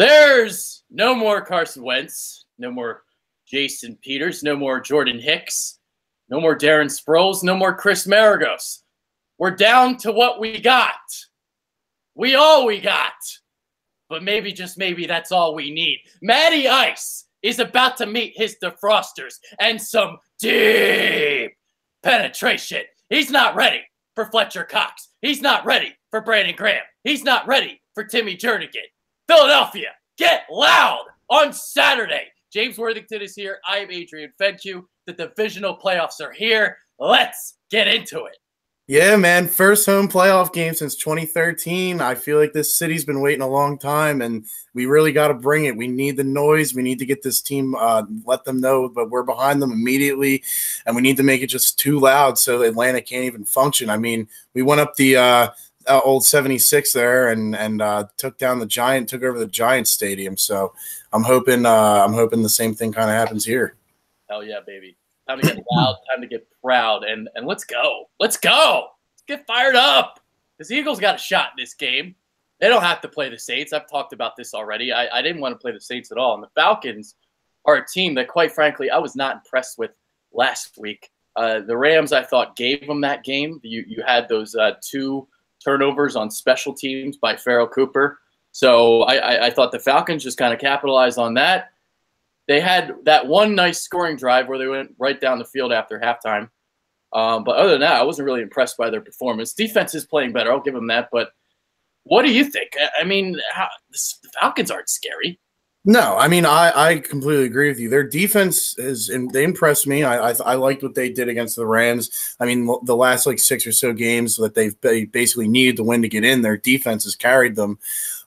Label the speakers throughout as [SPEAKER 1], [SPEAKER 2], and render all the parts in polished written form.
[SPEAKER 1] There's no more Carson Wentz, no more Jason Peters, no more Jordan Hicks, no more Darren Sproles, no more Chris Maragos. We're down to what we got. We got. But maybe, just maybe, that's all we need. Matty Ice is about to meet his defrosters and some deep penetration. He's not ready for Fletcher Cox. He's not ready for Brandon Graham. He's not ready for Timmy Jernigan. Philadelphia, get loud on Saturday. James Worthington is here. I am Adrian Fenke. The divisional playoffs are here. Let's get into it.
[SPEAKER 2] Yeah, man. First home playoff game since 2013. I feel like this city's been waiting a long time, and we really got to bring it. We need the noise. We need to get this team, let them know, but we're behind them immediately, and we need to make it just too loud so Atlanta can't even function. I mean, we went up the old 76 there and took over the Giants stadium. So I'm hoping the same thing kind of happens here.
[SPEAKER 1] Hell yeah, baby. Time to get loud, time to get proud, and let's go. Let's go. Let's get fired up. Because the Eagles got a shot in this game. They don't have to play the Saints. I've talked about this already. I didn't want to play the Saints at all. And the Falcons are a team that, quite frankly, I was not impressed with last week. The Rams, I thought, gave them that game. You had those two turnovers on special teams by Farrell Cooper. So I thought the Falcons just kind of capitalized on that. They had that one nice scoring drive where they went right down the field after halftime. But other than that, I wasn't really impressed by their performance. Defense is playing better. I'll give them that. But what do you think? I mean, the Falcons aren't scary.
[SPEAKER 2] No, I mean, I completely agree with you. Their defense they impressed me. I liked what they did against the Rams. I mean, the last 6 or so games that they basically needed to win to get in, their defense has carried them.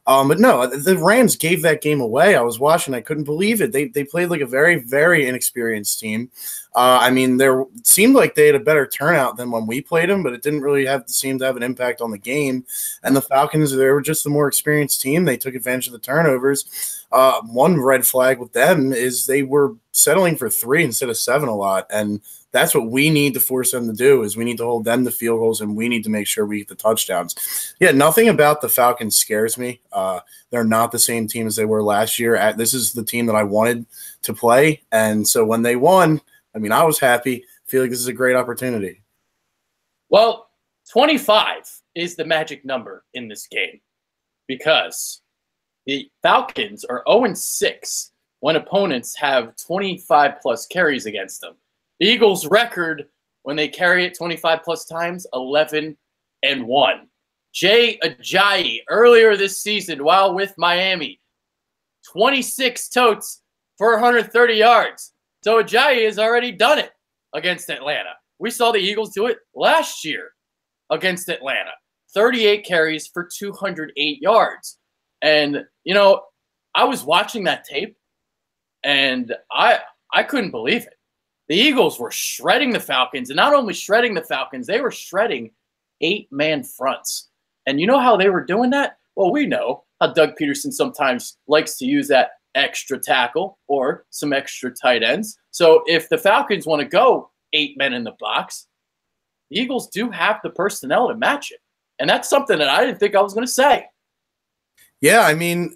[SPEAKER 2] But no, the Rams gave that game away. I was watching. I couldn't believe it. They played like a very, very inexperienced team. I mean, it seemed like they had a better turnout than when we played them, but it didn't really seem to have an impact on the game. And the Falcons, they were just the more experienced team. They took advantage of the turnovers. One red flag with them is they were settling for 3 instead of 7 a lot. And that's what we need to force them to do, is we need to hold them to field goals, and we need to make sure we get the touchdowns. Yeah, nothing about the Falcons scares me. They're not the same team as they were last year. This is the team that I wanted to play. And so when they won, I mean, I was happy. I feel like this is a great opportunity.
[SPEAKER 1] Well, 25 is the magic number in this game because the Falcons are 0-6 when opponents have 25-plus carries against them. The Eagles' record when they carry it 25-plus times, 11-1. Jay Ajayi, earlier this season while with Miami, 26 totes for 130 yards. So Ajayi has already done it against Atlanta. We saw the Eagles do it last year against Atlanta. 38 carries for 208 yards. And, I was watching that tape, and I couldn't believe it. The Eagles were shredding the Falcons, and not only shredding the Falcons, they were shredding 8-man fronts. And you know how they were doing that? Well, we know how Doug Peterson sometimes likes to use that extra tackle or some extra tight ends. So if the Falcons want to go 8 men in the box, the Eagles do have the personnel to match it. And that's something that I didn't think I was going to say.
[SPEAKER 2] Yeah, I mean,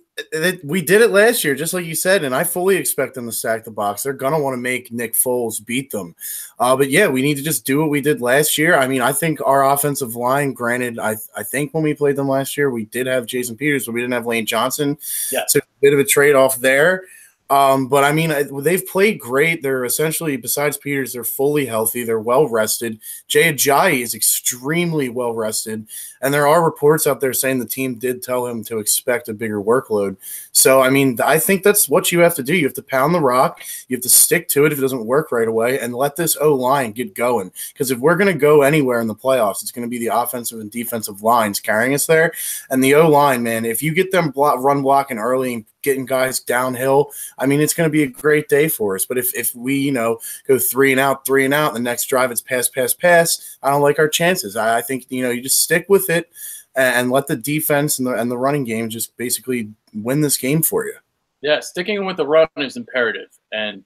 [SPEAKER 2] we did it last year, just like you said, and I fully expect them to stack the box. They're going to want to make Nick Foles beat them. But, yeah, we need to just do what we did last year. I mean, I think our offensive line, granted, I think when we played them last year, we did have Jason Peters, but we didn't have Lane Johnson. Yeah. So a bit of a trade-off there. But, I mean, they've played great. They're essentially, besides Peters, they're fully healthy. They're well-rested. Jay Ajayi is extremely well-rested. And there are reports out there saying the team did tell him to expect a bigger workload. So, I mean, I think that's what you have to do. You have to pound the rock. You have to stick to it if it doesn't work right away and let this O-line get going. Because if we're going to go anywhere in the playoffs, it's going to be the offensive and defensive lines carrying us there. And the O-line, man, if you get them run blocking early and getting guys downhill, I mean, it's going to be a great day for us. But if we, go 3 and out, the next drive it's pass, I don't like our chances. I think, you just stick with it and let the defense and the running game just basically win this game for you.
[SPEAKER 1] Yeah, sticking with the run is imperative. And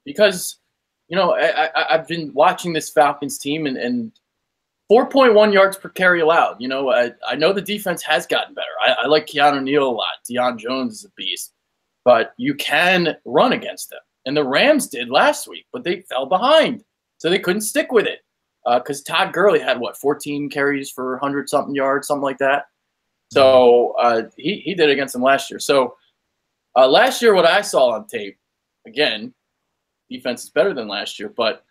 [SPEAKER 1] because, I've been watching this Falcons team and 4.1 yards per carry allowed. You know, I know the defense has gotten better. I like Keanu Neal a lot. Deion Jones is a beast. But you can run against them. And the Rams did last week, but they fell behind. So they couldn't stick with it. Because Todd Gurley had, 14 carries for 100-something yards, something like that. So he did against them last year. So last year, what I saw on tape, again, defense is better than last year, but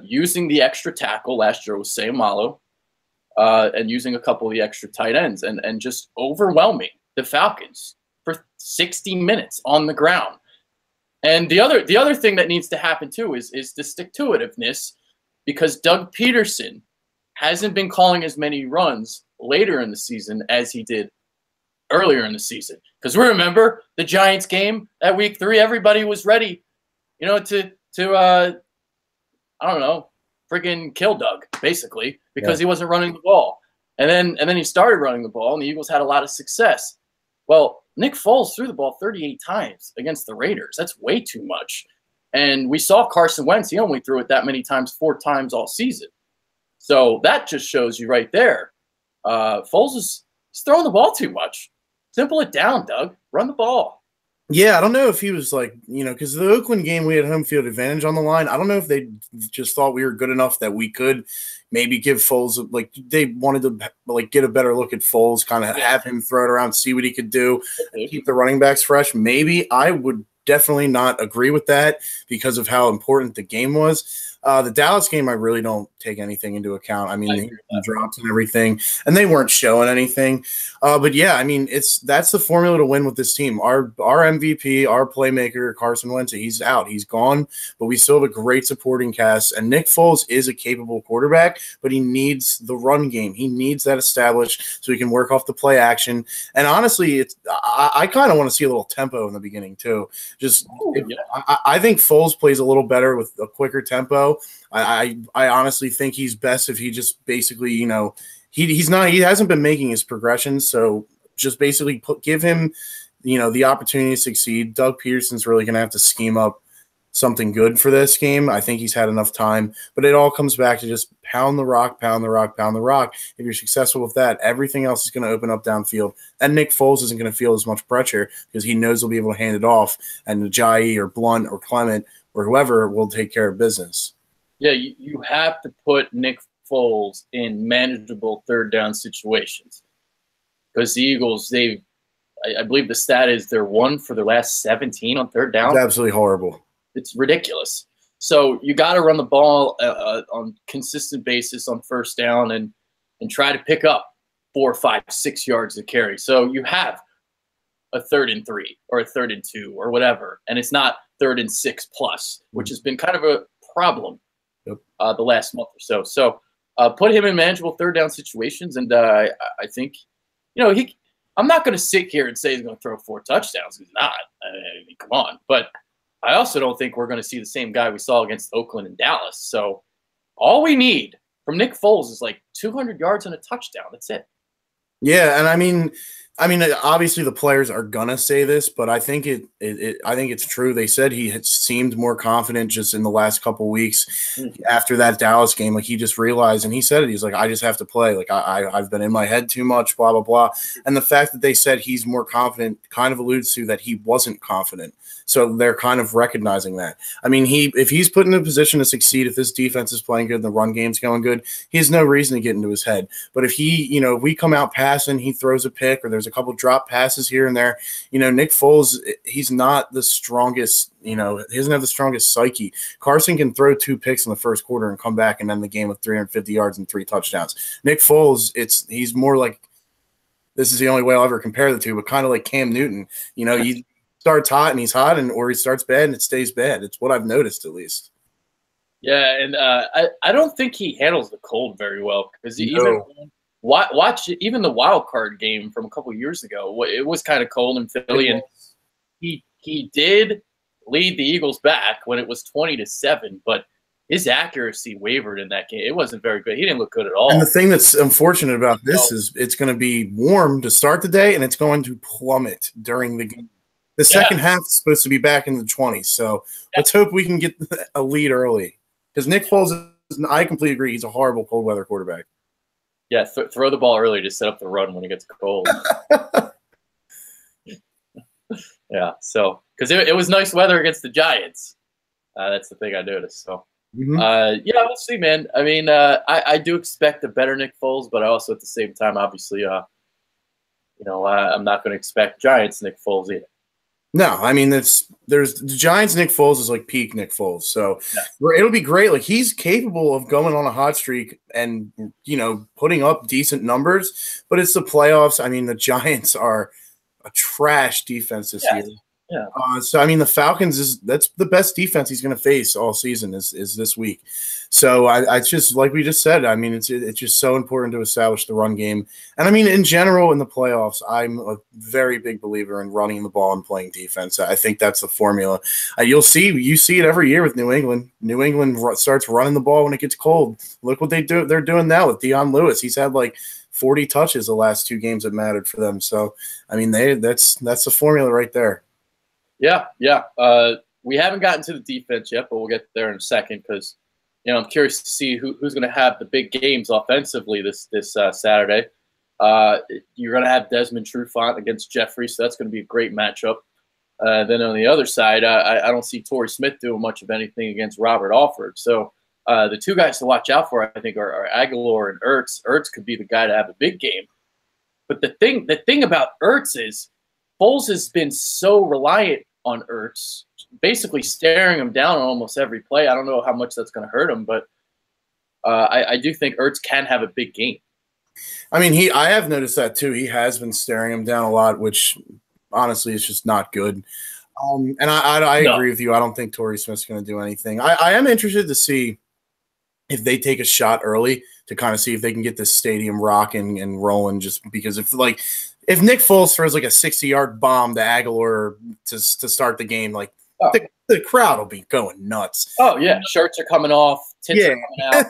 [SPEAKER 1] using the extra tackle last year was Sayamalo, and using a couple of the extra tight ends and just overwhelming the Falcons for 60 minutes on the ground. And the other thing that needs to happen too is the stick-to-itiveness, because Doug Peterson hasn't been calling as many runs later in the season as he did earlier in the season. Because we remember the Giants game that week 3, everybody was ready, to I don't know, freaking kill Doug, basically, because he wasn't running the ball. And then he started running the ball, and the Eagles had a lot of success. Well, Nick Foles threw the ball 38 times against the Raiders. That's way too much. And we saw Carson Wentz. He only threw it that many times, 4 times all season. So that just shows you right there. Foles is throwing the ball too much. Simple it down, Doug. Run the ball.
[SPEAKER 2] Yeah, I don't know if he was because the Oakland game, we had home field advantage on the line. I don't know if they just thought we were good enough that we could maybe give Foles, they wanted to get a better look at Foles, kind of have him throw it around, see what he could do, keep the running backs fresh. Maybe I would definitely not agree with that because of how important the game was. The Dallas game, I really don't take anything into account. I mean, the drops and everything, and they weren't showing anything. But yeah, I mean, that's the formula to win with this team. Our MVP, our playmaker, Carson Wentz, he's out, he's gone, but we still have a great supporting cast. And Nick Foles is a capable quarterback, but he needs the run game. He needs that established so he can work off the play action. And honestly, I kind of want to see a little tempo in the beginning too. I think Foles plays a little better with a quicker tempo. I honestly think he's best if he just basically, he hasn't been making his progressions. So just basically give him, the opportunity to succeed. Doug Peterson's really going to have to scheme up something good for this game. I think he's had enough time, but it all comes back to just pound the rock, pound the rock, pound the rock. If you're successful with that, everything else is going to open up downfield. And Nick Foles isn't going to feel as much pressure because he knows he'll be able to hand it off, and Ajayi or Blunt or Clement or whoever will take care of business.
[SPEAKER 1] Yeah, you have to put Nick Foles in manageable third down situations because the Eagles, I believe the stat is they're 1 for their last 17 on third down.
[SPEAKER 2] It's absolutely horrible.
[SPEAKER 1] It's ridiculous. So you got to run the ball on consistent basis on first down and try to pick up 4, 5, 6 yards to carry. So you have a 3rd and 3 or a 3rd and 2 or whatever, and it's not 3rd and 6 plus, which has been kind of a problem the last month or so. So put him in manageable third down situations, and I think, I'm not going to sit here and say he's going to throw 4 touchdowns. He's not. I mean, come on. But I also don't think we're going to see the same guy we saw against Oakland and Dallas. So all we need from Nick Foles is 200 yards and a touchdown. That's it.
[SPEAKER 2] Yeah, and I mean, obviously the players are gonna say this, but I think I think it's true. They said he had seemed more confident just in the last couple weeks after that Dallas game. He just realized, and he said it. He's like, I just have to play. I've been in my head too much. Blah blah blah. And the fact that they said he's more confident kind of alludes to that he wasn't confident. So they're kind of recognizing that. I mean, if he's put in a position to succeed, if this defense is playing good and the run game's going good, he has no reason to get into his head. But if if we come out passing, he throws a pick, or there's a couple drop passes here and there, Nick Foles, he's not the strongest, he doesn't have the strongest psyche. Carson can throw 2 picks in the first quarter and come back and end the game with 350 yards and 3 touchdowns. Nick Foles, he's more like, this is the only way I'll ever compare the two, but kind of like Cam Newton. He starts hot and he's hot, or he starts bad and it stays bad. It's what I've noticed, at least.
[SPEAKER 1] Yeah, and I don't think he handles the cold very well, because watch even the wild card game from a couple years ago. It was kind of cold in Philly, and he did lead the Eagles back when it was 20-7, but his accuracy wavered in that game. It wasn't very good. He didn't look good at all.
[SPEAKER 2] And the thing that's unfortunate about this is it's going to be warm to start the day, and it's going to plummet during the game. The second half is supposed to be back in the 20s, so let's hope we can get a lead early. Because Nick Foles, I completely agree, he's a horrible cold weather quarterback.
[SPEAKER 1] Yeah, throw the ball early to set up the run when it gets cold. Yeah, so because it was nice weather against the Giants. That's the thing I noticed. So, yeah, we'll see, man. I mean, I do expect a better Nick Foles, but I also at the same time, obviously, I'm not going to expect Giants Nick Foles either.
[SPEAKER 2] No, I mean there's the Giants. Nick Foles is like peak Nick Foles, so it'll be great. Like he's capable of going on a hot streak and putting up decent numbers. But it's the playoffs. I mean the Giants are a trash defense this year.
[SPEAKER 1] Yeah.
[SPEAKER 2] So I mean the Falcons that's the best defense he's going to face all season is this week. So I just like we just said. I mean it's just so important to establish the run game. And I mean in general in the playoffs, I'm a very big believer in running the ball and playing defense. I think that's the formula. You see it every year with New England. New England starts running the ball when it gets cold. Look what they do. They're doing now with Dion Lewis. He's had like 40 touches the last 2 games that mattered for them. So I mean that's the formula right there.
[SPEAKER 1] Yeah. We haven't gotten to the defense yet, but we'll get there in a second because, I'm curious to see who's going to have the big games offensively this Saturday. You're going to have Desmond Trufant against Jeffrey, so that's going to be a great matchup. Then on the other side, I don't see Torrey Smith doing much of anything against Robert Alford. So the 2 guys to watch out for, I think, are Aguilar and Ertz. Ertz could be the guy to have a big game. But the thing about Ertz is Foles has been so reliant on Ertz, basically staring him down on almost every play. I don't know how much that's going to hurt him, but I do think Ertz can have a big game.
[SPEAKER 2] I mean, I have noticed that too. He has been staring him down a lot, which honestly is just not good. And I agree with you. I don't think Torrey Smith's going to do anything. I am interested to see if they take a shot early to kind of see if they can get this stadium rocking and rolling, just because if Nick Foles throws like a 60-yard bomb to Aguilar to start the game, like the crowd will be going nuts.
[SPEAKER 1] Oh yeah, shirts are coming off, tits are coming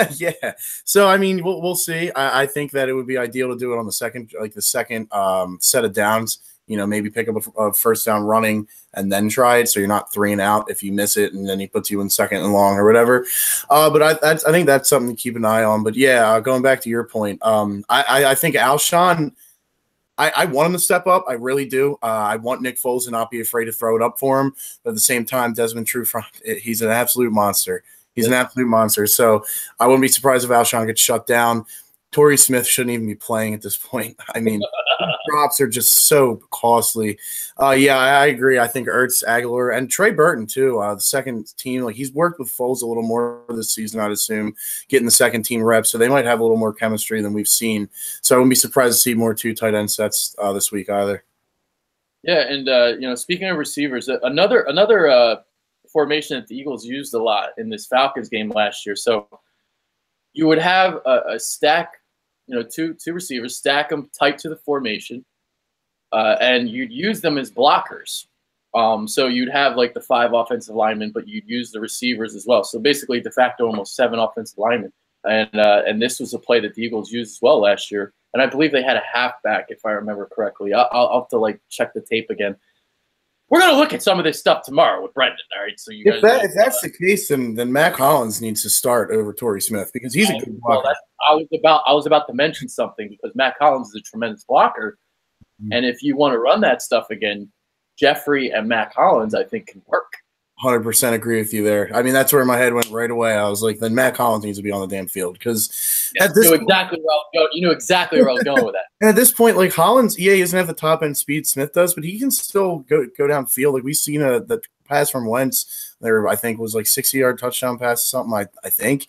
[SPEAKER 2] out. Yeah. So I mean, we'll see. I think that it would be ideal to do it on the second set of downs. Maybe pick up a first down running and then try it, so you're not 3 and out if you miss it, and then he puts you in second and long or whatever. But I think that's something to keep an eye on. But yeah, going back to your point, I think Alshon. I want him to step up. I really do. I want Nick Foles to not be afraid to throw it up for him. But at the same time, Desmond Trufant, he's an absolute monster. He's an absolute monster. So I wouldn't be surprised if Alshon gets shut down. Torrey Smith shouldn't even be playing at this point. I mean, drops are just so costly. Yeah, I agree. I think Ertz, Aguilar, and Trey Burton too. The second team, like he's worked with Foles a little more this season, I'd assume, getting the second team reps. So they might have a little more chemistry than we've seen. So I wouldn't be surprised to see more 2 tight end sets this week either.
[SPEAKER 1] Yeah, and speaking of receivers, another formation that the Eagles used a lot in this Falcons game last year. So you would have a stack. 2 receivers, stack them tight to the formation, and you'd use them as blockers. So you'd have like the 5 offensive linemen, but you'd use the receivers as well. So basically, de facto, almost 7 offensive linemen. And this was a play that the Eagles used as well last year. And I believe they had a halfback, if I remember correctly. I'll have to check the tape again. We're going to look at some of this stuff tomorrow with Brendan. All right. So
[SPEAKER 2] if that's the case, then Matt Collins needs to start over Torrey Smith because he's a good blocker.
[SPEAKER 1] Well, I was about to mention something because Matt Collins is a tremendous blocker, and if you want to run that stuff again, Jeffrey and Matt Collins, I think, can work.
[SPEAKER 2] 100% agree with you there. I mean, that's where my head went right away. I was like, then Matt Collins needs to be on the damn field because
[SPEAKER 1] you knew exactly where I was going with that.
[SPEAKER 2] And at this point, like Collins, he doesn't have the top end speed Smith does, but he can still go downfield. Like we've seen the pass from Wentz there, I think was like 60-yard touchdown pass or something. I think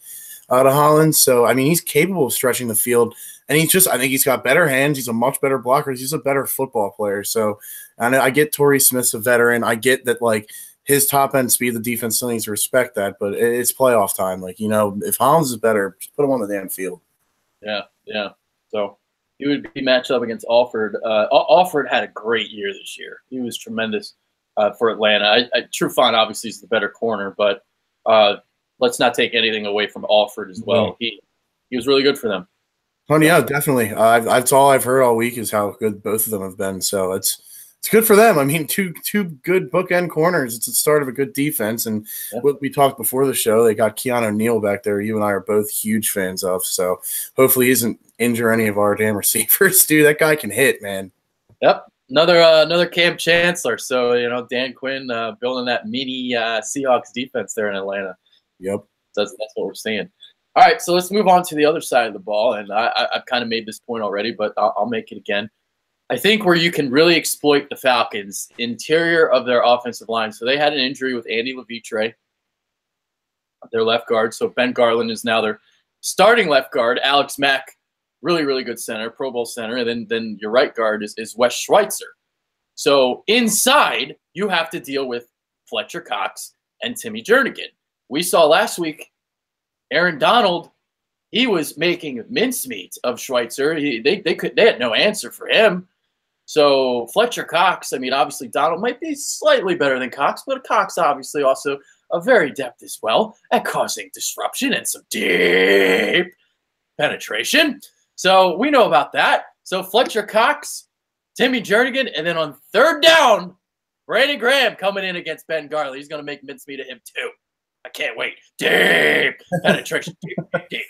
[SPEAKER 2] to Hollins. So I mean, he's capable of stretching the field, and I think he's got better hands. He's a much better blocker. He's a better football player. So, and I get Torrey Smith's a veteran. I get that his top end speed, the defense still needs to respect that, but it's playoff time. If Hollins is better, just put him on the damn field.
[SPEAKER 1] Yeah. So he would be matched up against Alford. Alford had a great year this year. He was tremendous for Atlanta. Trufant obviously is the better corner, but let's not take anything away from Alford as well. Mm-hmm. He was really good for them.
[SPEAKER 2] Oh yeah, definitely. That's all I've heard all week is how good both of them have been. So it's It's good for them. I mean, two good bookend corners. It's the start of a good defense. And what we talked before the show, they got Keanu Neal back there. You and I are both huge fans of. So hopefully he doesn't injure any of our damn receivers, dude. That guy can hit, man.
[SPEAKER 1] Yep. Another Cam Chancellor. So, Dan Quinn building that mini Seahawks defense there in Atlanta.
[SPEAKER 2] Yep.
[SPEAKER 1] That's what we're seeing. All right, so let's move on to the other side of the ball. And I've kind of made this point already, but I'll make it again. I think where you can really exploit the Falcons, interior of their offensive line. So they had an injury with Andy Levitre, their left guard. So Ben Garland is now their starting left guard. Alex Mack, really, really good center, Pro Bowl center. And then your right guard is Wes Schweitzer. So inside, you have to deal with Fletcher Cox and Timmy Jernigan. We saw last week Aaron Donald, he was making mincemeat of Schweitzer. They had no answer for him. So Fletcher Cox, I mean, obviously Donald might be slightly better than Cox, but Cox obviously also a very adept as well at causing disruption and some deep penetration. So we know about that. So Fletcher Cox, Timmy Jernigan, and then on third down, Brandon Graham coming in against Ben Garley. He's going to make mincemeat of him too. I can't wait. Deep penetration. Deep.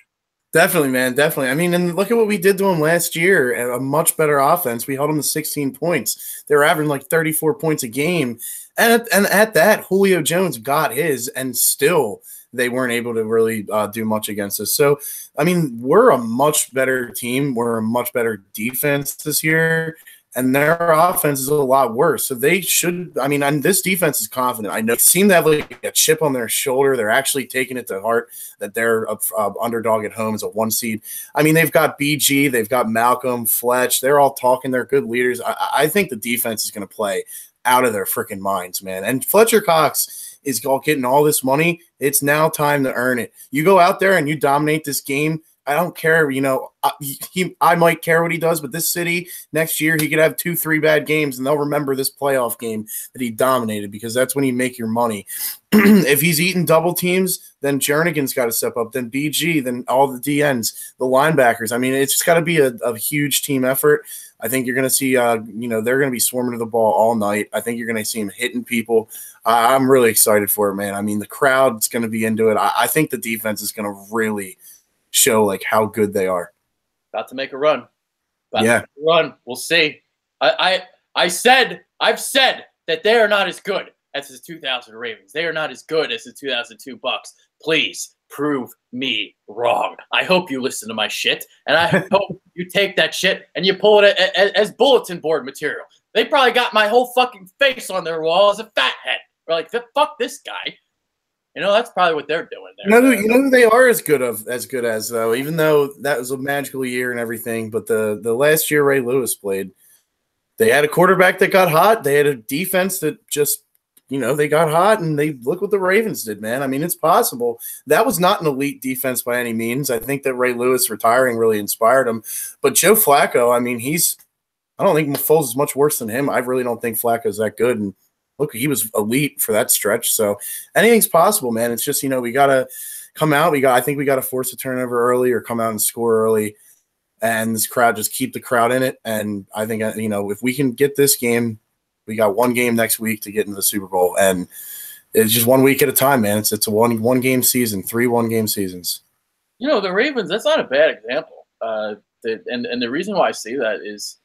[SPEAKER 2] Definitely, man. Definitely. I mean, and look at what we did to them last year. A much better offense. We held them to 16 points. They were averaging like 34 points a game. And at that, Julio Jones got his, and still they weren't able to really do much against us. So, I mean, we're a much better team. We're a much better defense this year. And their offense is a lot worse. So they should – I mean, and this defense is confident. I know they seem to have like a chip on their shoulder. They're actually taking it to heart that they're a underdog at home as a 1 seed. I mean, they've got BG. They've got Malcolm, Fletch. They're all talking. They're good leaders. I think the defense is going to play out of their freaking minds, man. And Fletcher Cox is getting all this money. It's now time to earn it. You go out there and you dominate this game. I don't care, I might care what he does, but this city next year he could have 2-3 bad games, and they'll remember this playoff game that he dominated because that's when you make your money. If he's eating double teams, then Jernigan's got to step up, then BG, then all the DNs, the linebackers. I mean, it's just got to be a huge team effort. I think you're going to see, they're going to be swarming to the ball all night. I think you're going to see him hitting people. I'm really excited for it, man. I mean, the crowd's going to be into it. I think the defense is going to really show like how good they are.
[SPEAKER 1] About to make a run. To make a run. We'll see. I've said that they are not as good as the 2000 Ravens. They are not as good as the 2002 Bucks. Please prove me wrong. I hope you listen to my shit, and I hope you take that shit and you pull it as bulletin board material. They probably got my whole fucking face on their wall as a fat head. We're like, fuck this guy. That's probably what they're doing there.
[SPEAKER 2] You know who they are as good as though, even though that was a magical year and everything. But the last year Ray Lewis played, they had a quarterback that got hot. They had a defense that just, they got hot, and they look what the Ravens did, man. I mean, it's possible. That was not an elite defense by any means. I think that Ray Lewis retiring really inspired him. But Joe Flacco, I mean, I don't think Foles is much worse than him. I really don't think Flacco's that good. And look, he was elite for that stretch. So anything's possible, man. It's just, we got to come out. I think we got to force a turnover early or come out and score early. And this crowd, just keep the crowd in it. And I think, if we can get this game, we got one game next week to get into the Super Bowl. And it's just 1 week at a time, man. It's a one game season, 3 1-game seasons.
[SPEAKER 1] The Ravens, that's not a bad example. And the reason why I say that is,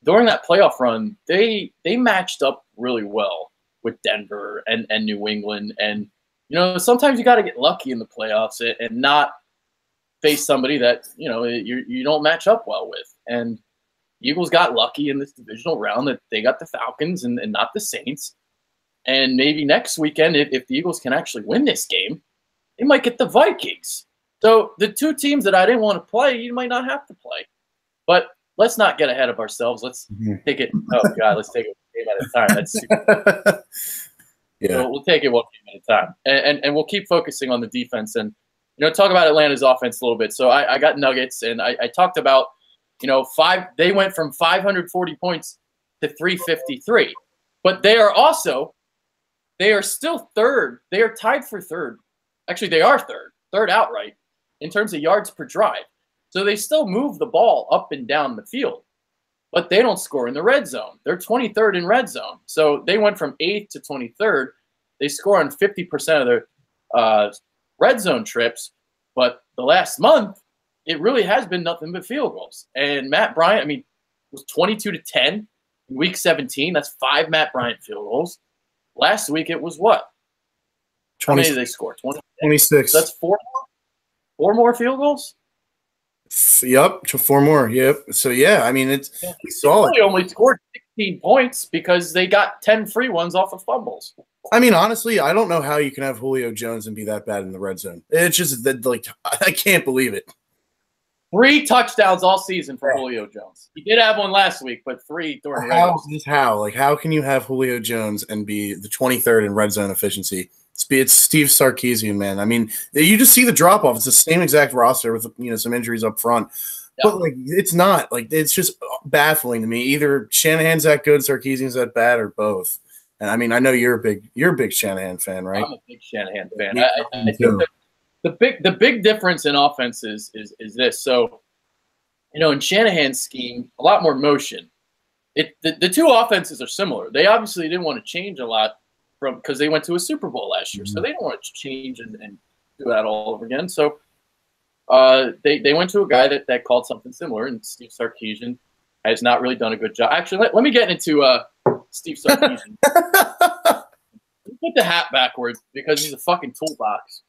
[SPEAKER 1] during that playoff run, they matched up really well with Denver and New England. And, sometimes you got to get lucky in the playoffs and not face somebody that, you don't match up well with. And Eagles got lucky in this divisional round that they got the Falcons and not the Saints. And maybe next weekend, if the Eagles can actually win this game, they might get the Vikings. So the 2 teams that I didn't want to play, you might not have to play. But let's not get ahead of ourselves. Let's take it. Oh God, let's take it 1 game at a time. That's super.
[SPEAKER 2] Yeah,
[SPEAKER 1] we'll take it 1 game at a time, and we'll keep focusing on the defense and talk about Atlanta's offense a little bit. So I got Nuggets, and I talked about they went from 540 points to 353, but they are still third. They are tied for third. Actually, they are third outright in terms of yards per drive. So they still move the ball up and down the field. but they don't score in the red zone. They're 23rd in red zone. So they went from 8th to 23rd. They score on 50% of their red zone trips. But the last month, it really has been nothing but field goals. And Matt Bryant, I mean, was 22-10 in week 17. That's 5 Matt Bryant field goals. Last week, it was what?
[SPEAKER 2] 26.
[SPEAKER 1] How many did they score?
[SPEAKER 2] 26.
[SPEAKER 1] So that's 4 more field goals?
[SPEAKER 2] Yep, 4 more. Yep. So, yeah, I mean, we saw it.
[SPEAKER 1] They only scored 16 points because they got 10 free ones off of fumbles.
[SPEAKER 2] I mean, honestly, I don't know how you can have Julio Jones and be that bad in the red zone. It's just that, like, I can't believe it.
[SPEAKER 1] 3 touchdowns all season for Julio Jones. He did have one last week, but 3 during the regular season.
[SPEAKER 2] How can you have Julio Jones and be the 23rd in red zone efficiency? It's Steve Sarkisian, man. I mean, you just see the drop off. It's the same exact roster with some injuries up front, but like it's not like it's just baffling to me. Either Shanahan's that good, Sarkisian's that bad, or both. And I mean, I know you're a big Shanahan fan, right?
[SPEAKER 1] I'm a big Shanahan fan. I think the big difference in offense is this. So, in Shanahan's scheme, a lot more motion. The 2 offenses are similar. They obviously didn't want to change a lot because they went to a Super Bowl last year, so they don't want to change and do that all over again. So they went to a guy that called something similar, and Steve Sarkisian has not really done a good job. Actually, let me get into Steve Sarkisian. Put the hat backwards because he's a fucking toolbox.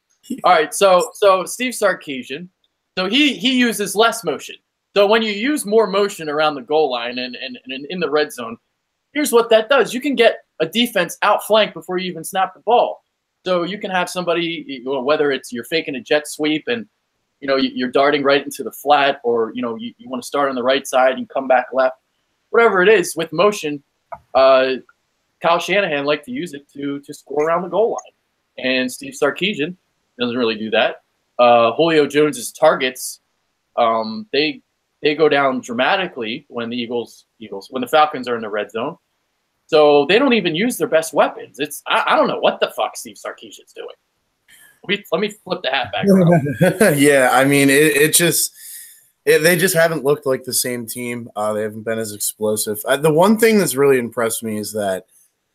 [SPEAKER 1] All right, so Steve Sarkisian, so he uses less motion. So when you use more motion around the goal line and in the red zone, here's what that does. You can get a defense outflanked before you even snap the ball. So you can have somebody, whether it's you're faking a jet sweep and you're darting right into the flat, or you want to start on the right side and come back left, whatever it is with motion. Kyle Shanahan liked to use it to score around the goal line, and Steve Sarkisian doesn't really do that. Julio Jones's targets, they go down dramatically when when the Falcons are in the red zone. So they don't even use their best weapons. I don't know what the fuck Steve Sarkisian's doing. Let me flip the hat back around.
[SPEAKER 2] Yeah, I mean, they just haven't looked like the same team. They haven't been as explosive. The one thing that's really impressed me is that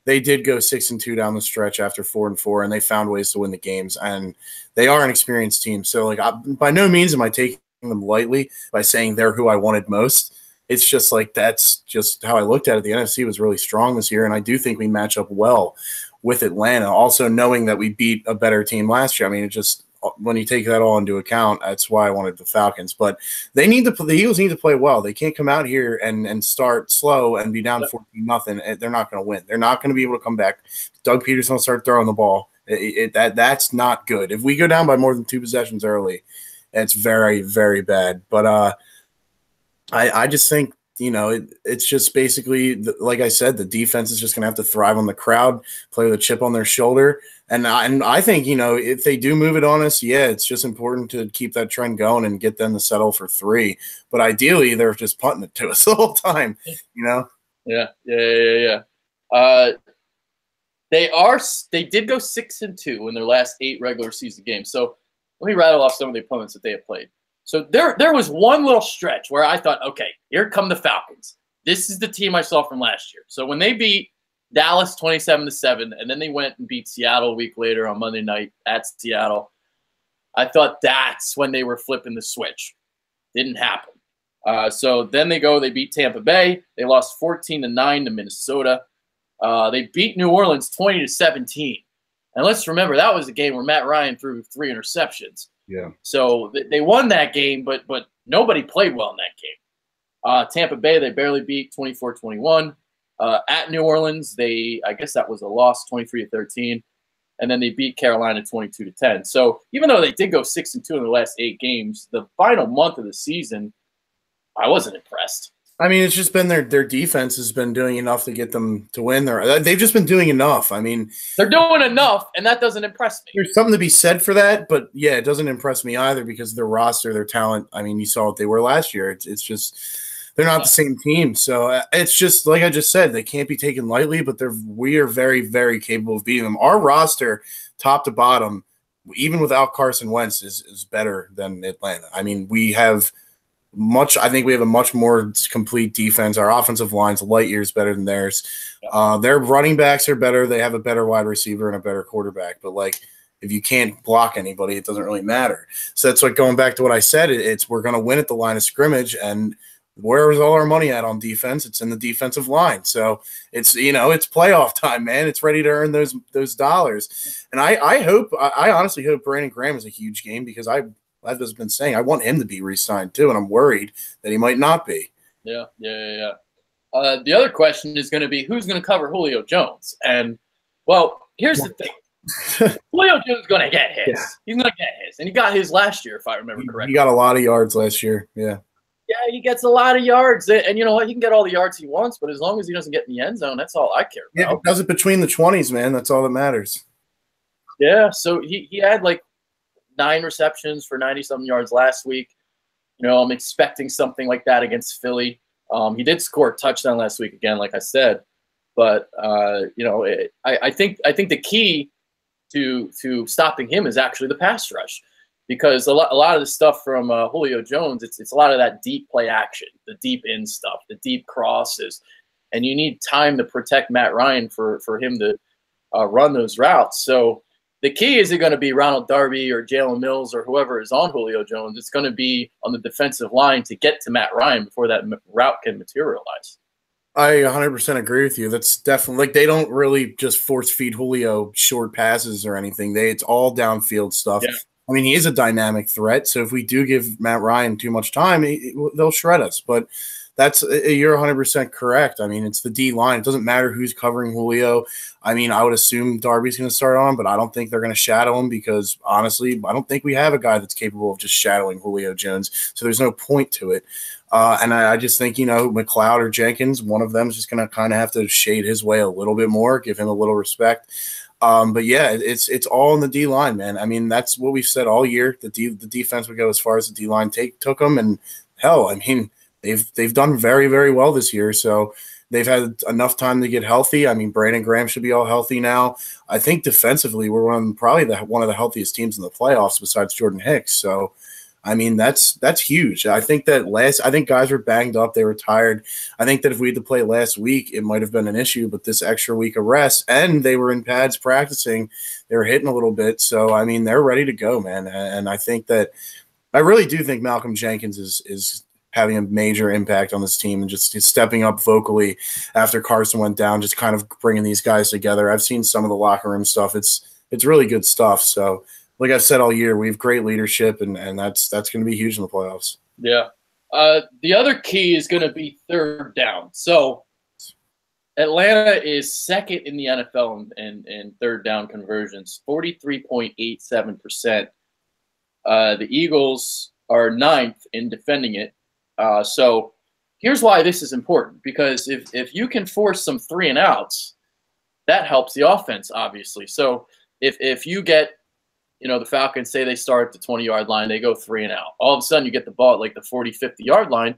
[SPEAKER 2] they did go 6-2 down the stretch after 4-4, and they found ways to win the games. And they are an experienced team. So, like, by no means am I taking them lightly by saying they're who I wanted most. It's just like that's just how I looked at it. The NFC was really strong this year, and I do think we match up well with Atlanta. Also, knowing that we beat a better team last year. I mean, it just when you take that all into account, that's why I wanted the Falcons. But the Eagles need to play well. They can't come out here and start slow and be down 14-0. They're not going to win. They're not going to be able to come back. Doug Peterson will start throwing the ball. That's not good. If we go down by more than 2 possessions early, it's very, very bad. But I just think, it's just basically, like I said, the defense is just going to have to thrive on the crowd, play with a chip on their shoulder. And I think, if they do move it on us, it's just important to keep that trend going and get them to settle for 3. But ideally, they're just punting it to us the whole time, Yeah.
[SPEAKER 1] They did go 6-2 in their last 8 regular season games. So let me rattle off some of the opponents that they have played. So there was one little stretch where I thought, okay, here come the Falcons. This is the team I saw from last year. So when they beat Dallas 27-7, and then they went and beat Seattle a week later on Monday night at Seattle, I thought that's when they were flipping the switch. Didn't happen. So then they beat Tampa Bay. They lost 14-9 to Minnesota. They beat New Orleans 20-17. And let's remember, that was a game where Matt Ryan threw 3 interceptions.
[SPEAKER 2] Yeah.
[SPEAKER 1] So they won that game, but nobody played well in that game. Tampa Bay, they barely beat 24-21. At New Orleans, I guess that was a loss, 23-13. And then they beat Carolina 22-10. So even though they did go 6-2 in the last 8 games, the final month of the season, I wasn't impressed.
[SPEAKER 2] I mean, it's just been their defense has been doing enough to get them to win. They've just been doing enough. I mean,
[SPEAKER 1] they're doing enough, and that doesn't impress me.
[SPEAKER 2] There's something to be said for that, but yeah, it doesn't impress me either because their roster, their talent. I mean, you saw what they were last year. It's just they're not the same team. So it's just like I just said, they can't be taken lightly. But we are very, very capable of beating them. Our roster, top to bottom, even without Carson Wentz, is better than Atlanta. I mean, we have I think we have a much more complete defense. Our offensive line's light years better than theirs. Their running backs are better. They have a better wide receiver and a better quarterback. But, like, if you can't block anybody, it doesn't really matter. So that's going back to what I said. We're going to win at the line of scrimmage, and where is all our money at on defense? It's in the defensive line. So it's playoff time, man. It's ready to earn those dollars. And I honestly hope Brandon Graham is a huge game, because I've just been saying I want him to be re-signed too, and I'm worried that he might not be.
[SPEAKER 1] Yeah. The other question is going to be, who's going to cover Julio Jones? And, well, here's the thing. Julio Jones is going to get his. Yeah. He's going to get his. And he got his last year, if I remember correctly.
[SPEAKER 2] He got a lot of yards last year, yeah.
[SPEAKER 1] Yeah, he gets a lot of yards. And you know what? He can get all the yards he wants, but as long as he doesn't get in the end zone, that's all I care about.
[SPEAKER 2] Yeah, he does it between the 20s, man. That's all that matters.
[SPEAKER 1] Yeah, so he had like 9 receptions for 90-something yards last week. You know, I'm expecting something like that against Philly. He did score a touchdown last week again, like I said. But, you know, I think the key to stopping him is actually the pass rush. Because a lot of the stuff from Julio Jones, it's a lot of that deep play action, the deep in stuff, the deep crosses. And you need time to protect Matt Ryan for him to run those routes. So the key isn't going to be Ronald Darby or Jalen Mills or whoever is on Julio Jones. It's going to be on the defensive line to get to Matt Ryan before that route can materialize.
[SPEAKER 2] I 100% agree with you. That's definitely, like, they don't really just force feed Julio short passes or anything. It's all downfield stuff. Yeah. I mean, he is a dynamic threat, so if we do give Matt Ryan too much time, they'll shred us. But you're 100% correct. I mean, it's the D line. It doesn't matter who's covering Julio. I mean, I would assume Darby's going to start on him, but I don't think they're going to shadow him, because, honestly, I don't think we have a guy that's capable of just shadowing Julio Jones. So there's no point to it. And I just think, McLeod or Jenkins, one of them is just going to kind of have to shade his way a little bit more, give him a little respect. But yeah, it's all in the D line, man. I mean, that's what we've said all year. The defense would go as far as the D line took them, and hell, I mean, they've done very, very well this year. So they've had enough time to get healthy. I mean, Brandon Graham should be all healthy now. I think defensively, we're probably one of the healthiest teams in the playoffs besides Jordan Hicks. So, I mean, that's huge. I think guys were banged up. They were tired. I think that if we had to play last week, it might have been an issue, but this extra week of rest, and they were in pads practicing, they were hitting a little bit. So, I mean, they're ready to go, man. And I really do think Malcolm Jenkins is having a major impact on this team, and just stepping up vocally after Carson went down, just kind of bringing these guys together. I've seen some of the locker room stuff. It's really good stuff. So, like I've said all year, we have great leadership, and that's going to be huge in the playoffs.
[SPEAKER 1] Yeah. The other key is going to be third down. So Atlanta is second in the NFL in third down conversions, 43.87%. The Eagles are 9th in defending it. So here's why this is important, because if you can force some 3-and-outs, that helps the offense, obviously. So if you get, the Falcons, say they start at the 20-yard line, they go 3-and-out. All of a sudden, you get the ball at like the 40, 50-yard line.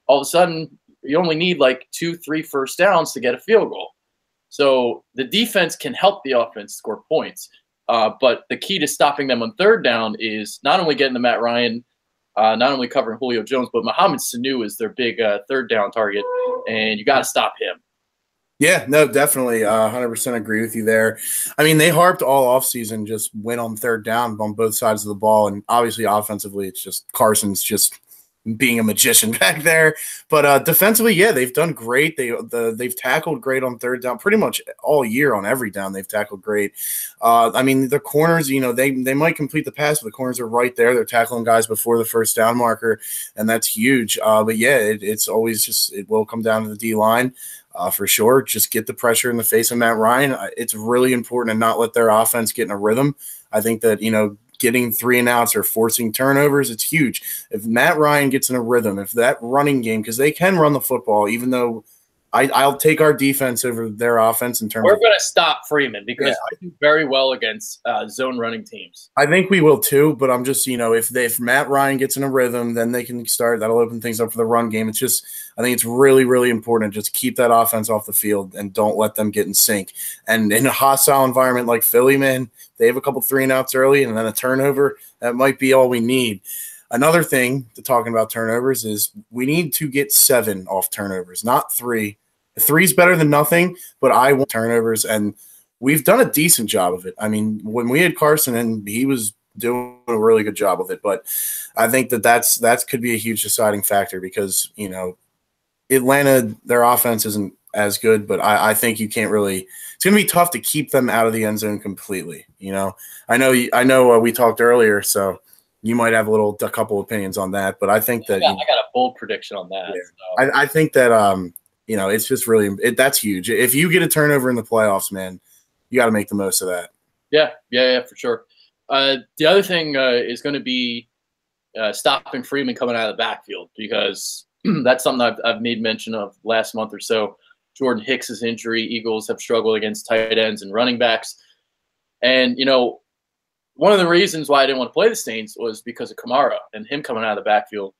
[SPEAKER 1] All of a sudden, you only need like 2-3 first downs to get a field goal. So the defense can help the offense score points. But the key to stopping them on third down is not only getting to Matt Ryan, not only covering Julio Jones, but Mohamed Sanu is their big third down target, and you got to stop him.
[SPEAKER 2] Yeah, no, definitely 100% agree with you there. I mean, they harped all offseason, just win on third down on both sides of the ball. And obviously offensively, it's just Carson's just being a magician back there. But defensively, yeah, they've done great. They've tackled great on third down pretty much all year. On every down, they've tackled great. I mean, the corners, they might complete the pass, but the corners are right there. They're tackling guys before the first down marker, and that's huge. But yeah, it's always just, it will come down to the D line. For sure. Just get the pressure in the face of Matt Ryan. It's really important to not let their offense get in a rhythm. I think that, getting 3-and-outs or forcing turnovers, it's huge. If Matt Ryan gets in a rhythm, if that running game, because they can run the football, even though I'll take our defense over their offense in terms
[SPEAKER 1] We're going to stop Freeman because I do very well against zone running teams.
[SPEAKER 2] I think we will too, but I'm just, if Matt Ryan gets in a rhythm, then they can start. That'll open things up for the run game. It's just, I think it's really, really important to just keep that offense off the field and don't let them get in sync. And in a hostile environment like Philly, man, they have a couple 3-and-outs early and then a turnover. That might be all we need. Another thing to talking about turnovers is we need to get 7 off turnovers, not 3. 3's better than nothing, but I want turnovers, and we've done a decent job of it. I mean, when we had Carson, and he was doing a really good job with it, but I think that could be a huge deciding factor because, you know, Atlanta, their offense isn't as good, but I think you can't really – it's going to be tough to keep them out of the end zone completely, you know. I know we talked earlier, so you might have a couple opinions on that, but I think that –
[SPEAKER 1] I got a bold prediction on that.
[SPEAKER 2] Yeah. So. I think that you know, it's just really that's huge. If you get a turnover in the playoffs, man, you got to make the most of that.
[SPEAKER 1] Yeah, for sure. The other thing is going to be stopping Freeman coming out of the backfield because that's something I've made mention of last month or so. Jordan Hicks' injury. Eagles have struggled against tight ends and running backs. And, you know, one of the reasons why I didn't want to play the Saints was because of Kamara and him coming out of the backfield.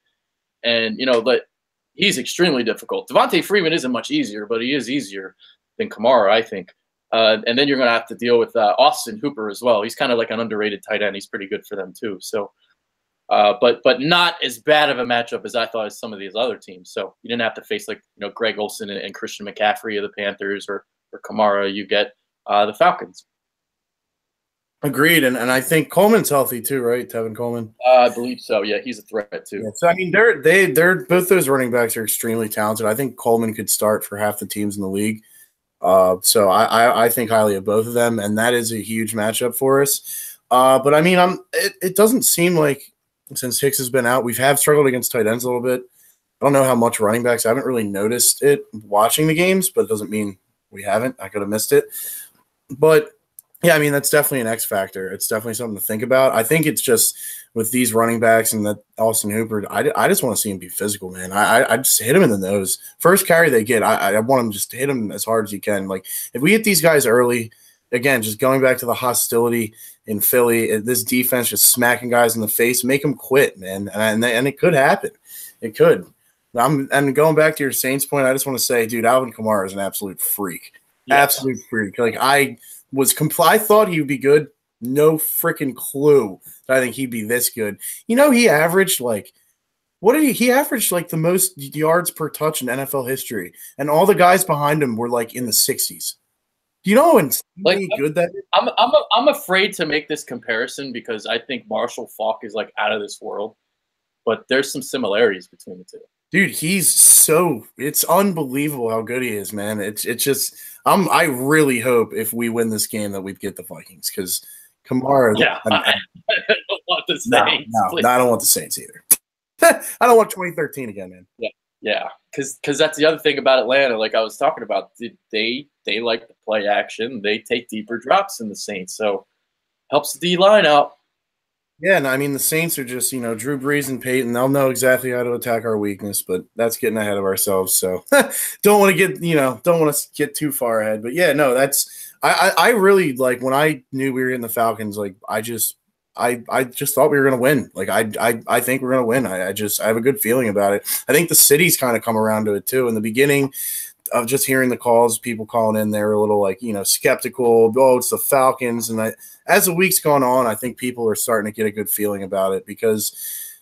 [SPEAKER 1] And, you know, but he's extremely difficult. Devontae Freeman isn't much easier, but he is easier than Kamara, I think. And then you're going to have to deal with Austin Hooper as well. He's kind of like an underrated tight end. He's pretty good for them too. So, but not as bad of a matchup as I thought as some of these other teams. So you didn't have to face like, you know, Greg Olsen and Christian McCaffrey of the Panthers or Kamara. You get the Falcons.
[SPEAKER 2] Agreed, and I think Coleman's healthy too, right? Tevin Coleman.
[SPEAKER 1] I believe so. Yeah, he's a threat too.
[SPEAKER 2] Yeah, so I mean, they're both those running backs are extremely talented. I think Coleman could start for half the teams in the league. So I think highly of both of them, and that is a huge matchup for us. But I mean, it doesn't seem like since Hicks has been out, we have struggled against tight ends a little bit. I don't know how much running backs. I haven't really noticed it watching the games, but it doesn't mean we haven't. I could have missed it, but. Yeah, I mean, that's definitely an X factor. It's definitely something to think about. I think it's just with these running backs and that Austin Hooper, I just want to see him be physical, man. I just hit him in the nose. First carry they get, I want him just to hit him as hard as you can. Like, if we hit these guys early, again, just going back to the hostility in Philly, this defense just smacking guys in the face, make them quit, man. And it could happen. It could. And going back to your Saints point, I just want to say, dude, Alvin Kamara is an absolute freak. Yes. Absolute freak. Like, I thought he would be good. No freaking clue that I think he'd be this good. You know, he averaged like he averaged like the most yards per touch in NFL history, and all the guys behind him were like in the 60s. Do you know how like, good that is?
[SPEAKER 1] I'm afraid to make this comparison because I think Marshall Faulk is like out of this world, but there's some similarities between the two.
[SPEAKER 2] Dude, it's unbelievable how good he is, man. It's just I really hope if we win this game that we get the Vikings because Kamara.
[SPEAKER 1] Yeah, I don't want the Saints.
[SPEAKER 2] No, I don't want the Saints either. I don't want 2013 again, man.
[SPEAKER 1] Yeah, because that's the other thing about Atlanta. Like I was talking about, they like to play action. They take deeper drops than the Saints, so helps the D line out.
[SPEAKER 2] Yeah, and I mean the Saints are just, you know, Drew Brees and Peyton. They'll know exactly how to attack our weakness, but that's getting ahead of ourselves. So don't want to get too far ahead. But yeah, no, I really like when I knew we were in the Falcons. Like I just thought we were gonna win. Like I think we're gonna win. I have a good feeling about it. I think the city's kind of come around to it too. In the beginning of just hearing the calls, people calling in, they were a little like, you know, skeptical. Oh, it's the Falcons. And as the week's gone on, I think people are starting to get a good feeling about it because,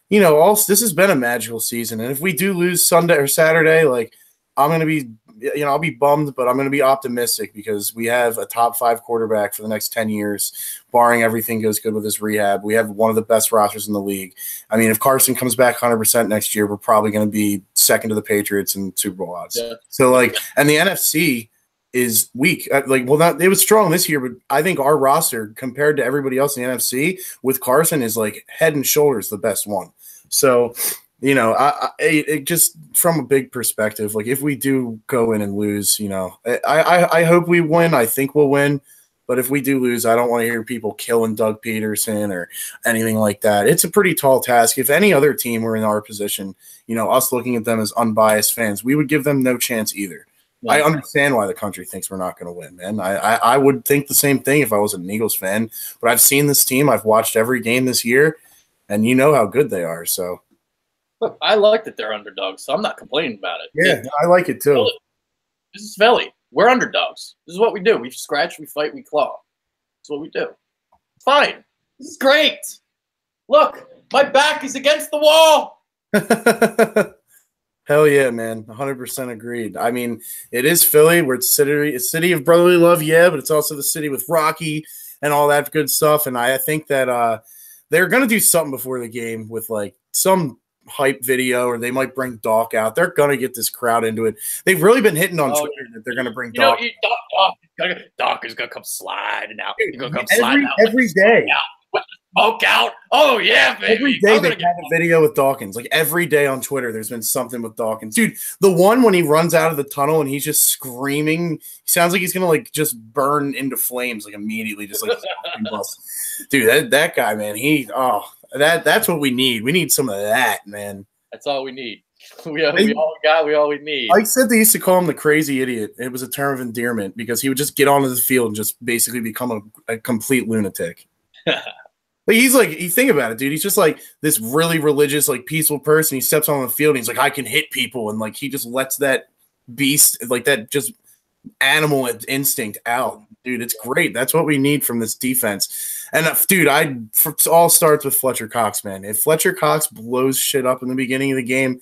[SPEAKER 2] you know, this has been a magical season. And if we do lose Sunday or Saturday, like I'm going to be, you know, I'll be bummed, but I'm going to be optimistic because we have a top 5 quarterback for the next 10 years, barring everything goes good with his rehab. We have one of the best rosters in the league. I mean, if Carson comes back 100% next year, we're probably going to be second to the Patriots in Super Bowl odds. Yeah. So, like, and the NFC is weak. It was strong this year, but I think our roster compared to everybody else in the NFC with Carson is like head and shoulders the best one. So, you know, it just from a big perspective, like if we do go in and lose, you know, I hope we win. I think we'll win. But if we do lose, I don't want to hear people killing Doug Peterson or anything like that. It's a pretty tall task. If any other team were in our position, you know, us looking at them as unbiased fans, we would give them no chance either. Yeah. I understand why the country thinks we're not going to win, man. I would think the same thing if I was an Eagles fan. But I've seen this team. I've watched every game this year, and you know how good they are, so.
[SPEAKER 1] Look, I like that they're underdogs, so I'm not complaining about it.
[SPEAKER 2] Yeah, I like it too.
[SPEAKER 1] This is Philly. We're underdogs. This is what we do. We scratch, we fight, we claw. That's what we do. Fine. This is great. Look, My back is against the wall.
[SPEAKER 2] Hell yeah, man. 100% agreed. I mean, it is Philly. We're a city of brotherly love, yeah, but it's also the city with Rocky and all that good stuff. And I think that they're going to do something before the game with, like, some hype video, or they might bring Doc out. They're going to get this crowd into it. They've really been hitting on Twitter that they're going to bring Doc.
[SPEAKER 1] Doc is going to come sliding out. He's going to come sliding out.
[SPEAKER 2] Every day.
[SPEAKER 1] Smoke out. Oh, yeah, baby.
[SPEAKER 2] Every day they have a video with Dawkins. Like, every day on Twitter, there's been something with Dawkins. Dude, the one when he runs out of the tunnel and he's just screaming, he sounds like he's going to, like, just burn into flames, like, immediately. Just, like, dude, that guy, man, that's what we need. We need some of that, man.
[SPEAKER 1] That's all we need. We all we need.
[SPEAKER 2] Like I said, they used to call him the crazy idiot. It was a term of endearment because he would just get onto the field and just basically become a complete lunatic. Like, he's like, you think about it, dude. He's just like this really religious, like, peaceful person. He steps on the field and he's like, I can hit people. And, like, he just lets that beast, like, that just animal instinct out. Dude, it's great. That's what we need from this defense. And, dude, it all starts with Fletcher Cox, man. If Fletcher Cox blows shit up in the beginning of the game,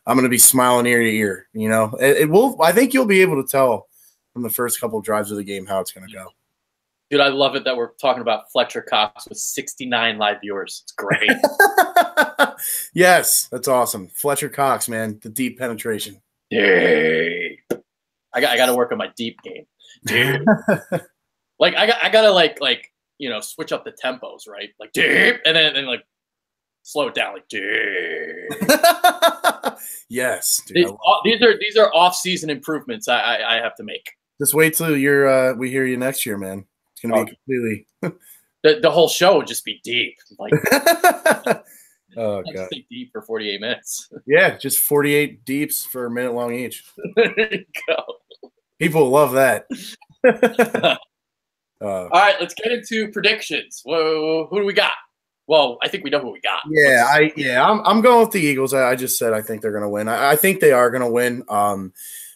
[SPEAKER 2] I'm going to be smiling ear to ear. You know, it will. I think you'll be able to tell from the first couple of drives of the game how it's going to go.
[SPEAKER 1] Dude, I love it that we're talking about Fletcher Cox with 69 live viewers. It's great.
[SPEAKER 2] Yes, that's awesome. Fletcher Cox, man, the deep penetration.
[SPEAKER 1] Deep. I got to work on my deep game, dude. Like, I gotta like switch up the tempos, right? Like, deep, and then like slow it down, like, deep.
[SPEAKER 2] Yes, dude,
[SPEAKER 1] these are off-season improvements I have to make.
[SPEAKER 2] Just wait till we hear you next year, man. Gonna be completely
[SPEAKER 1] the whole show would just be deep. Like,
[SPEAKER 2] oh god,
[SPEAKER 1] just think deep for 48 minutes.
[SPEAKER 2] Yeah, just 48 deeps for a minute long each.
[SPEAKER 1] There you go.
[SPEAKER 2] People love that.
[SPEAKER 1] All right, let's get into predictions. Whoa, who do we got? Well, I think we know who we got.
[SPEAKER 2] Yeah, I'm going with the Eagles. I just said I think they're gonna win. I think they are gonna win.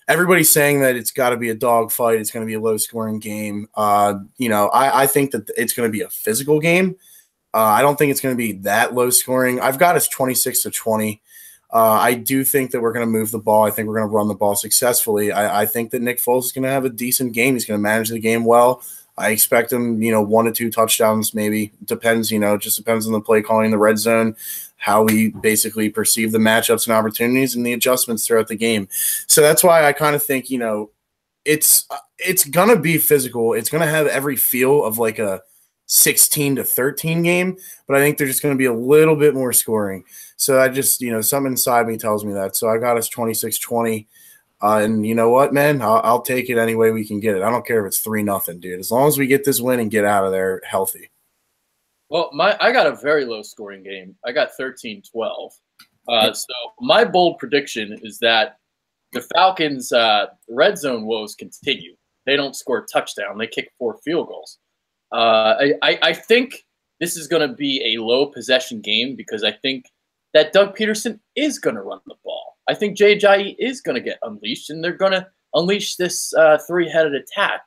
[SPEAKER 2] Everybody's saying that it's got to be a dogfight. It's going to be a low-scoring game. I think that it's going to be a physical game. I don't think it's going to be that low-scoring. I've got us 26-20. I do think that we're going to move the ball. I think we're going to run the ball successfully. I think that Nick Foles is going to have a decent game. He's going to manage the game well. I expect him, 1 to 2 touchdowns maybe. Depends, just depends on the play calling in the red zone, how we basically perceive the matchups and opportunities and the adjustments throughout the game. So that's why I kind of think, it's going to be physical. It's going to have every feel of like a 16-13 game, but I think they're just going to be a little bit more scoring. So I just, something inside me tells me that. So I got us 26-20. And you know what, man? I'll take it any way we can get it. I don't care if it's 3-0, dude. As long as we get this win and get out of there healthy.
[SPEAKER 1] Well, I got a very low-scoring game. I got 13-12. So my bold prediction is that the Falcons' red zone woes continue. They don't score a touchdown. They kick 4 field goals. I think this is going to be a low-possession game because I think that Doug Peterson is going to run the ball. I think Jay Ajayi is going to get unleashed, and they're going to unleash this 3-headed attack.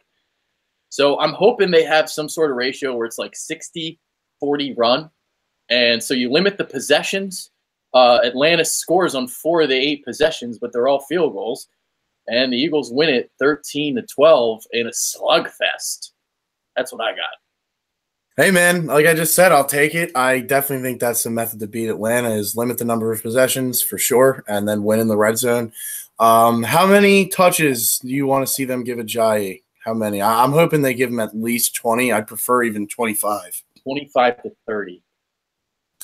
[SPEAKER 1] So I'm hoping they have some sort of ratio where it's like 60-40 run. And so you limit the possessions. Atlanta scores on 4 of the 8 possessions, but they're all field goals. And the Eagles win it 13-12 in a slugfest. That's what I got.
[SPEAKER 2] Hey, man, like I just said, I'll take it. I definitely think that's the method to beat Atlanta is limit the number of possessions for sure and then win in the red zone. How many touches do you want to see them give Ajayi? How many? I'm hoping they give him at least 20. I'd prefer even 25.
[SPEAKER 1] 25-30.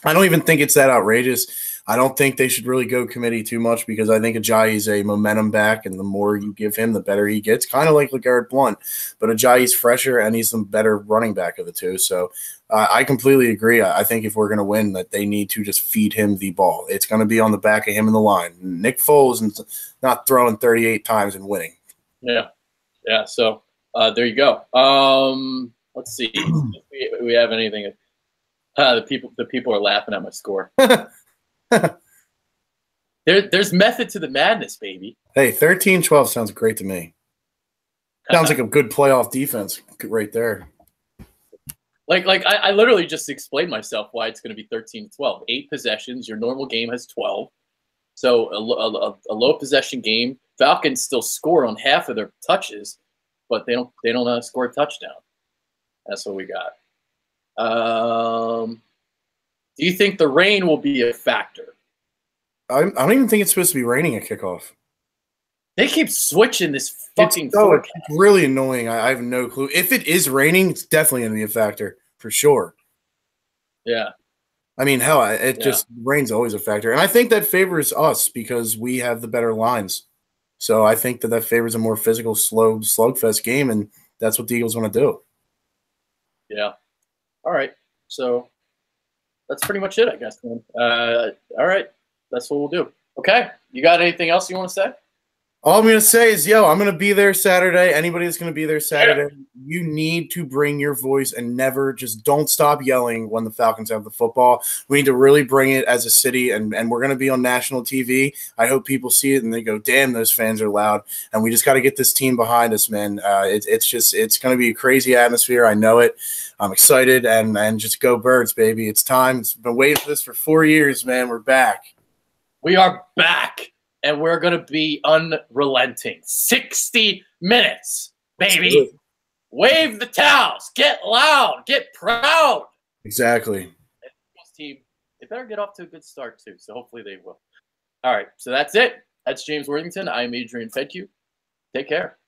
[SPEAKER 2] I don't even think it's that outrageous. I don't think they should really go committee too much because I think Ajayi is a momentum back, and the more you give him, the better he gets. Kind of like LeGarrette Blount, but Ajayi's fresher, and he's the better running back of the two. So I completely agree. I think if we're going to win, that they need to just feed him the ball. It's going to be on the back of him in the line. Nick Foles is not throwing 38 times and winning.
[SPEAKER 1] Yeah. So there you go. Let's see if we have anything. The people are laughing at my score. There's method to the madness, baby.
[SPEAKER 2] Hey, 13-12 sounds great to me. Sounds like a good playoff defense right there.
[SPEAKER 1] I literally just explained myself why it's going to be 13-12. 8 possessions. Your normal game has 12. So a low possession game. Falcons still score on half of their touches, but they don't score a touchdown. That's what we got. Do you think the rain will be a factor?
[SPEAKER 2] I don't even think it's supposed to be raining at kickoff.
[SPEAKER 1] They keep switching this fucking
[SPEAKER 2] forecast. It's really annoying. I have no clue. If it is raining, it's definitely going to be a factor for sure.
[SPEAKER 1] Yeah.
[SPEAKER 2] I mean, hell, just rain's always a factor. And I think that favors us because we have the better lines. So I think that favors a more physical, slow slugfest game, and that's what the Eagles want to do.
[SPEAKER 1] Yeah. All right. So that's pretty much it, I guess. All right. That's what we'll do. Okay. You got anything else you want to say?
[SPEAKER 2] All I'm going to say is, I'm going to be there Saturday. Anybody that's going to be there Saturday, you need to bring your voice and don't stop yelling when the Falcons have the football. We need to really bring it as a city, and we're going to be on national TV. I hope people see it and they go, damn, those fans are loud. And we just got to get this team behind us, man. It's going to be a crazy atmosphere. I know it. I'm excited, and just go Birds, baby. It's time. It's been waiting for this for 4 years, man. We're back.
[SPEAKER 1] We are back. And we're going to be unrelenting. 60 minutes, baby. Wave the towels. Get loud. Get proud.
[SPEAKER 2] Exactly.
[SPEAKER 1] And this team, they better get off to a good start, too. So hopefully they will. All right. So that's it. That's James Worthington. I'm Adrian Fedke. Take care.